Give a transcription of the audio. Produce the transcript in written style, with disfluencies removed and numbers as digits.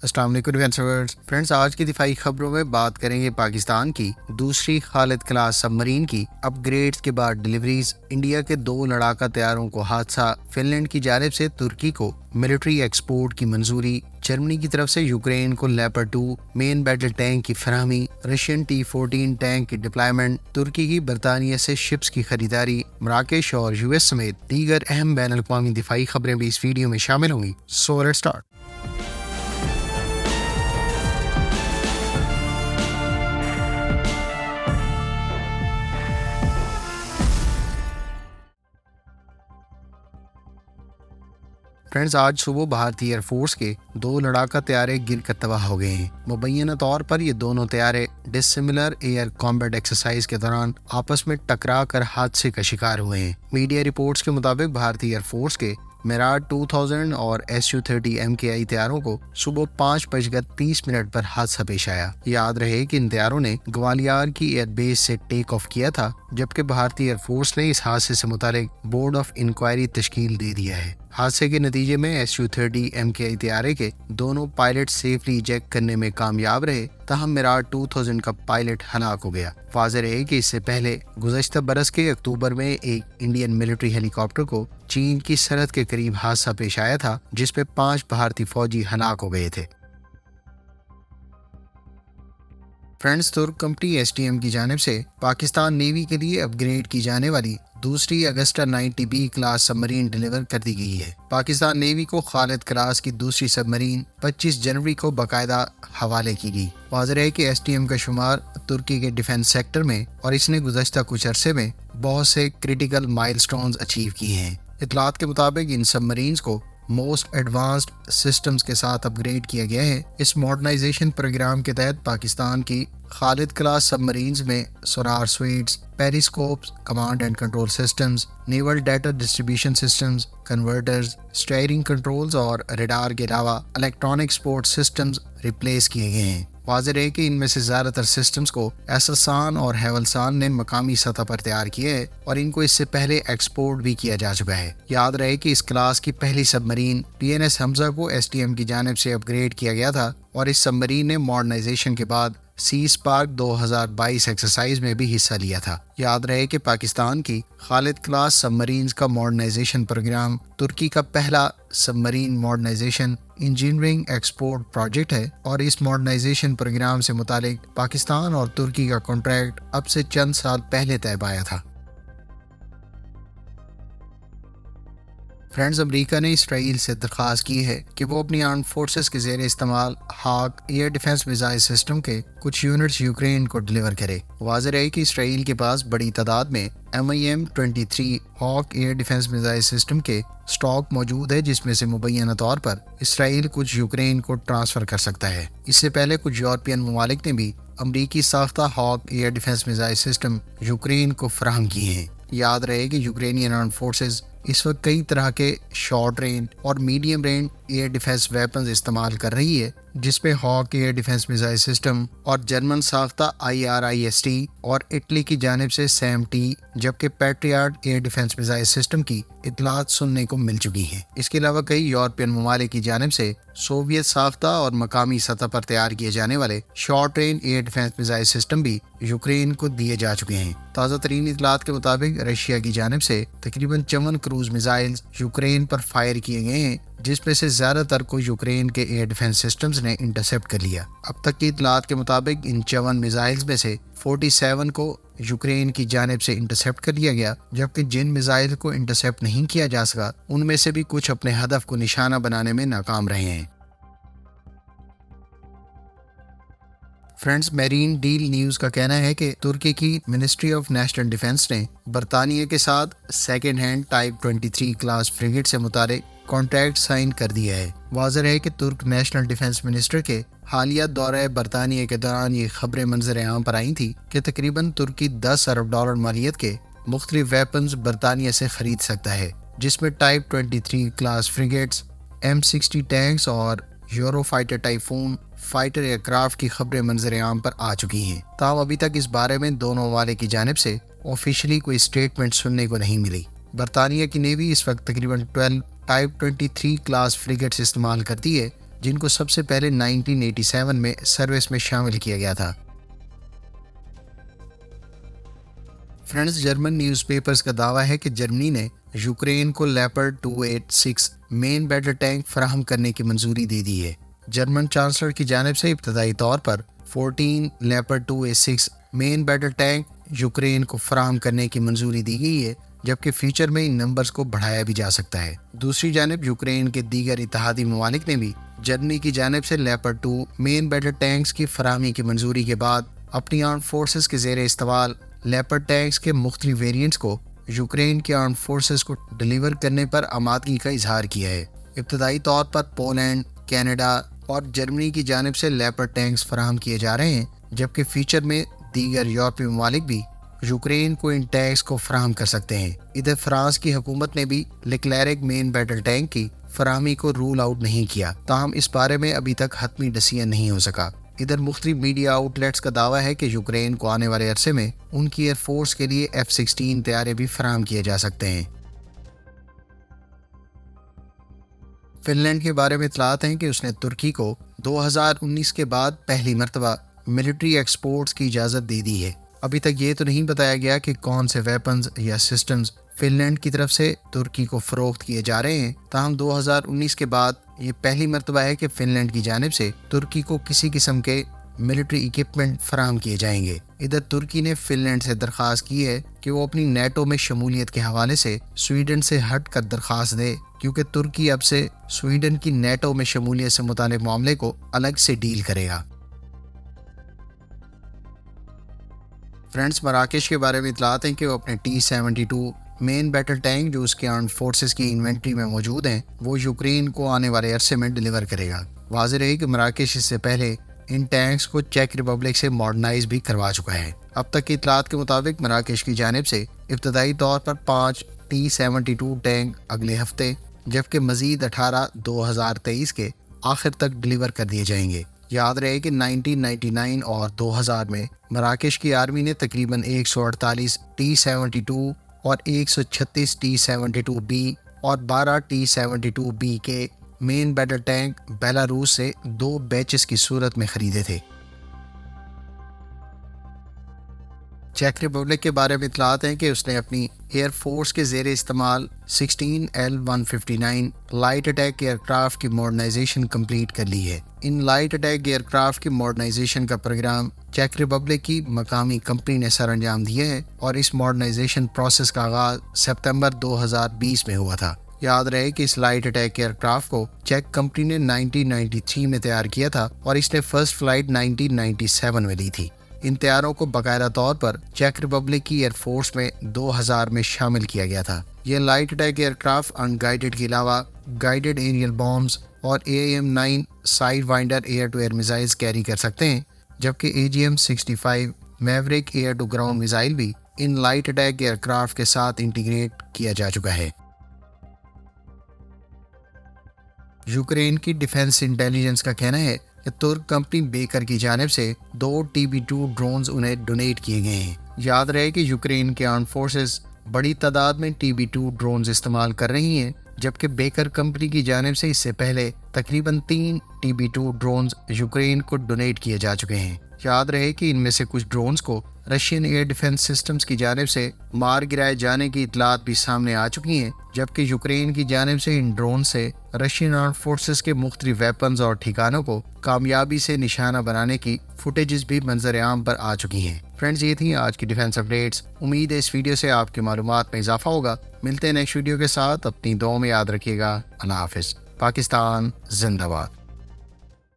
अस्सलाम वालेकुम viewers. Friends, आज की दिफाई खबरों में बात करेंगे पाकिस्तान की दूसरी खालिद क्लास सबमरीन की अपग्रेड्स के बाद डिलीवरीज, इंडिया के 2 लड़ाका तैयारों को हादसा, फिनलैंड की जानिब से तुर्की को मिलिट्री एक्सपोर्ट की मंजूरी, जर्मनी की तरफ से यूक्रेन को लेपर्ड 2 मेन बैटल टैंक की फराहमी, रशियन T-14 टैंक की डिप्लॉयमेंट, तुर्की की बरतानिया से शिप्स की खरीदारी, मराकेश और यूएस समेत दीगर अहम बैन अल-अक़वामी दिफाई खबरें भी इस वीडियो में शामिल होंगी। So let's start. फ्रेंड्स, आज सुबह भारतीय एयरफोर्स के 2 लड़ाका तैयारे गिर कर तबाह हो गए हैं। मुबैना तौर पर ये दोनों तैयारे डिसिमिलर एयर कॉम्बैट एक्सरसाइज के दौरान आपस में टकरा कर हादसे का शिकार हुए हैं। मीडिया रिपोर्ट्स के मुताबिक भारतीय एयरफोर्स के मिराज 2000 और Su-30 MKI तैयारों को सुबह 5:30 पर हादसा पेश आया। याद रहे कि इन तैयारों ने ग्वालियर की एयरबेस से टेक ऑफ किया था, जबकि भारतीय एयरफोर्स ने इस हादसे से मुतालिक बोर्ड ऑफ इंक्वायरी तश्कील दे दिया है। हादसे के नतीजे में Su-30 MKI तैयारे के दोनों पायलट सेफली इजेक्ट करने में कामयाब रहे, तहम मिराज 2000 का पायलट हलाक हो गया। वाज़ेह रहे कि इससे पहले गुज़श्ता बरस के अक्टूबर में एक इंडियन मिलिट्री हेलीकॉप्टर को चीन की सरहद के करीब हादसा पेश आया था, जिसमें 5 भारतीय फौजी हलाक हो गए थे। फ्रेंड्स, तुर्क कंपनी STM की जानिब से पाकिस्तान नेवी के लिए अपग्रेड की जाने वाली दूसरी Agusta 90B class submarine deliver कर दी गई है। पाकिस्तान नेवी को खालिद क्लास की दूसरी सबमरीन 25 जनवरी को बाकायदा हवाले की गई। वाज़ेह है कि STM का शुमार तुर्की के डिफेंस सेक्टर में और इसने गुज़श्ता कुछ अरसे में बहुत से क्रिटिकल माइलस्टोन्स अचीव किए हैं। इतलात के मुताबिक इन सबमरीन्स को मोस्ट एडवांस्ड सिस्टम्स के साथ अपग्रेड किया गया है। इस मॉडर्नाइजेशन प्रोग्राम के तहत पाकिस्तान की खालिद क्लास सबमरीन्स में sonar suites, periscopes, command and control systems, naval data distribution systems, converters, steering controls और रडार के अलावा इलेक्ट्रॉनिक सपोर्ट सिस्टम्स रिप्लेस किए गए हैं। वाज़ेह है कि इनमें से ज़्यादातर सिस्टम्स को एसलसान और हेवलसान ने मकामी सतह पर तैयार किए है और इनको इससे पहले एक्सपोर्ट भी किया जा चुका है। याद रहे कि इस क्लास की पहली सबमरीन PNS हमजा को STM की जानिब से अपग्रेड किया गया था और इस सबमरीन ने मॉडर्नाइजेशन के बाद सी स्पार्क 2022 एक्सरसाइज में भी हिस्सा लिया था। याद रहे कि पाकिस्तान की खालिद क्लास सबमरीन्स का मॉडर्नाइजेशन प्रोग्राम तुर्की का पहला submarine modernisation engineering export project है और इस मॉडर्नाइजेशन प्रोग्राम से मुतालिक पाकिस्तान और तुर्की का कॉन्ट्रैक्ट अब से चंद साल पहले तय पाया था। फ्रेंड्स, अमेरिका ने इसराइल से दरख्वास्त की है कि वो अपनी आर्म्ड फोर्सेस के ज़ेरे इस्तेमाल हाक एयर डिफेंस मिसाइल सिस्टम के कुछ यूनिट्स यूक्रेन को डिलीवर करे। वाज़ेह है कि इसराइल के पास बड़ी तादाद में MIM-23 Hawk air defence missile system के स्टॉक मौजूद है, जिसमें से मुबैना तौर पर इसराइल कुछ यूक्रेन को ट्रांसफ़र कर सकता है। इससे पहले कुछ यूरोपियन ममालिक ने भी अमरीकी साख्ता Hawk air defence missile system Ukraine को फराहम किए हैं। याद रहे कि यूक्रेनियन आर्म्ड फोर्सेस इस वक्त कई तरह के शॉर्ट रेंज और medium range air defence weapons इस्तेमाल कर रही है, जिसमें Hawk air defence missile system और जर्मन साख्ता IRIS-T और इटली की जानिब से SAM-T, जबकि Patriot air defence missile system की इतलात सुनने को मिल चुकी है। इसके अलावा कई यूरोपियन ममालिक की जानिब से सोवियत साख्ता और मकामी सतह पर तैयार किए जाने वाले short range air defence missile system भी यूक्रेन को दिए जा चुके हैं। ताज़ा तरीन इतलात के मुताबिक रशिया की जानिब से तकरीबन 54 क्रूज मिसाइल्स यूक्रेन पर फायर किए गए हैं, जिसमें से ज़्यादातर को यूक्रेन के एयर डिफेंस सिस्टम्स ने इंटरसेप्ट कर लिया। अब तक की इतलात के मुताबिक इन 54 मिसाइल्स में से 47 को यूक्रेन की जानिब से इंटरसेप्ट कर लिया गया, जबकि जिन मिसाइल को इंटरसेप्ट नहीं किया जा सका उनमें से भी कुछ अपने हदफ को निशाना बनाने में नाकाम रहे हैं। फ्रेंड्स, मैरीन डील न्यूज़ का कहना है कि तुर्की की मिनिस्ट्री ऑफ नेशनल डिफेंस ने बरतानिया के साथ second hand type 23 class frigate से मुतालिक कॉन्ट्रैक्ट साइन कर दिया है। वाज़ेह है कि तुर्क नेशनल डिफेंस मिनिस्टर के हालिया दौरे बरतानिया के दौरान ये खबरें मंजर आम पर आई थी कि तकरीबन तुर्की $10 अरब मालियत के मुख्तलिफ वेपन्स बरतानिया से खरीद सकता है, जिसमें type 23 class frigates, M60 tanks और Eurofighter Typhoon fighter aircraft की खबरें मंजर आम पर आ चुकी हैं। ताहम अभी तक इस बारे में दोनों वाले की जानिब से ऑफिशियली कोई स्टेटमेंट सुनने को नहीं मिली। बरतानिया की नेवी इस वक्त तकरीबन 12 टाइप 23 क्लास फ्रिगेट्स इस्तेमाल करती है, جن کو سب سے پہلے 1987 میں سروس میں شامل کیا گیا تھا۔ فرینڈز، جرمن نیوز پیپرز کا دعویٰ ہے کہ جرمنی نے یوکرین کو لیپرڈ 286 مین بیٹل ٹینک فراہم کرنے کی منظوری دے دی ہے۔ جرمن چانسلر کی جانب سے ابتدائی طور پر 14 لیپرڈ 286 مین بیٹل ٹینک یوکرین کو فراہم کرنے کی منظوری دی گئی ہے، جبکہ فیوچر میں ان نمبرز کو بڑھایا بھی جا سکتا ہے۔ دوسری جانب یوکرین کے دیگر اتحادی ممالک نے بھی جرمنی کی جانب سے لیپرڈ 2 مین بیٹل ٹینکس کی فراہمی کی منظوری کے بعد اپنی آرمڈ فورسز کے زیر استعمال لیپرڈ ٹینکس کے مختلف ویریئنٹس کو یوکرین کے آرمڈ فورسز کو ڈیلیور کرنے پر آمادگی کا اظہار کیا ہے۔ ابتدائی طور پر پولینڈ، کینیڈا اور جرمنی کی جانب سے لیپرڈ ٹینکس فراہم کیے جا رہے ہیں، جبکہ فیوچر میں دیگر یورپی ممالک بھی یوکرین کو ان ٹینکس کو فراہم کر سکتے ہیں۔ ادھر فرانس کی حکومت نے بھی لیکلیرک مین بیٹل ٹینک کی فراہمی کو رول آؤٹ نہیں کیا، تاہم اس بارے میں ابھی تک حتمی ڈسیزن نہیں ہو سکا۔ ادھر مختلف میڈیا آؤٹ لیٹس کا دعویٰ ہے کہ یوکرین کو آنے والے عرصے میں ان کی ایئر فورس کے لیے F-16 طیارے بھی فراہم کیے جا سکتے ہیں۔ فن لینڈ کے بارے میں اطلاعات ہیں کہ اس نے ترکی کو 2019 کے بعد پہلی مرتبہ ملٹری ایکسپورٹس کی اجازت دے دی ہے۔ ابھی تک یہ تو نہیں بتایا گیا کہ کون سے ویپنز یا سسٹمز فن لینڈ کی طرف سے ترکی کو فروخت کیے جا رہے ہیں، تاہم 2019 کے بعد یہ پہلی مرتبہ ہے کہ فن لینڈ کی جانب سے ترکی کو کسی قسم کے ملٹری اکوپمنٹ فراہم کیے جائیں گے۔ ادھر ترکی نے فن لینڈ سے درخواست کی ہے کہ وہ اپنی نیٹو میں شمولیت کے حوالے سے سویڈن سے ہٹ کر درخواست دے، کیونکہ ترکی اب سے سویڈن کی نیٹو میں شمولیت سے متعلق معاملے کو الگ سے ڈیل کرے گا۔ فرینڈز، مراکش کے بارے میں اطلاعات ہیں کہ وہ اپنے T-72 مین بیٹل ٹینک جو اس کے آرمڈ فورسز کی انوینٹری میں موجود ہیں وہ یوکرین کو آنے والے عرصے میں ڈیلیور کرے گا۔ واضح رہے کہ مراکش اس سے پہلے ان ٹینکس کو چیک ریپبلک سے ماڈرنائز بھی کروا چکا ہے۔ اب تک کی اطلاعات کے مطابق مراکش کی جانب سے ابتدائی طور پر 5 T-72 ٹینک اگلے ہفتے، جبکہ مزید 18 2023 کے آخر تک ڈیلیور کر دیے جائیں گے۔ یاد رہے کہ 1999 اور 2000 میں مراکش کی آرمی نے تقریباً 148 T-72 اور 136 T-72B اور 12 T-72B کے مین بیٹل ٹینک بیلاروس سے 2 بیچز کی صورت میں خریدے تھے۔ چیک ریپبلک کے بارے میں اطلاعات ہیں کہ اس نے اپنی ایئر فورس کے زیر استعمال 16 L-159 light attack aircraft کی ماڈرنائزیشن کمپلیٹ کر لی ہے۔ ان لائٹ اٹیک ایئر کرافٹ کی ماڈرنائزیشن کا پروگرام چیک ریپبلک کی مقامی کمپنی نے سر انجام دیا ہے اور اس ماڈرنائزیشن پروسیس کا آغاز سپتمبر 2020 میں ہوا تھا۔ یاد رہے کہ اس لائٹ اٹیک ایئر کرافٹ کو چیک کمپنی نے 1993 میں تیار کیا تھا اور اس نے فرسٹ فلائٹ 1997 میں لی تھی۔ ان طیاروں کو باقاعدہ طور پر چیک ریپبلک کی ایئر فورس میں 2000 میں شامل کیا گیا تھا۔ یہ light attack aircraft unguided کے علاوہ گائیڈڈ ایریل بامز اور AIM-9 Sidewinder air to air missiles carry کر سکتے ہیں، جبکہ AGM-65 Maverick air to ground missile بھی ان لائٹ اٹیک ایئر کرافٹ کے ساتھ انٹیگریٹ کیا جا چکا ہے۔ یوکرین کی ڈیفنس انٹیلیجنس کا کہنا ہے کہ ترک کمپنی بیکر کی جانب سے 2 TB2 ڈرونز انہیں ڈونیٹ کیے گئے ہیں۔ یاد رہے کہ یوکرین کے آرمڈ فورسز بڑی تعداد میں TB2 ڈرونز استعمال کر رہی ہیں، جبکہ بیکر کمپنی کی جانب سے اس سے پہلے تقریباً 3 TB2 ڈرونز یوکرین کو ڈونیٹ کیے جا چکے ہیں۔ یاد رہے کہ ان میں سے کچھ ڈرونز کو رشین ایئر ڈیفنس سسٹمز کی جانب سے مار گرائے جانے کی اطلاعات بھی سامنے آ چکی ہیں، جبکہ یوکرین کی جانب سے ان ڈرون سے رشین آرمڈ فورسز کے مختلف ویپنز اور ٹھکانوں کو کامیابی سے نشانہ بنانے کی فوٹیجز بھی منظر عام پر آ چکی ہیں۔ فرینڈز، یہ تھیں آج کی ڈیفنس اپڈیٹس۔ امید ہے اس ویڈیو سے آپ کی معلومات میں اضافہ ہوگا۔ ملتے ہیں نیکسٹ ویڈیو کے ساتھ، اپنی دعاؤں میں یاد رکھیے گا۔ اللہ حافظ۔ پاکستان زندہ باد۔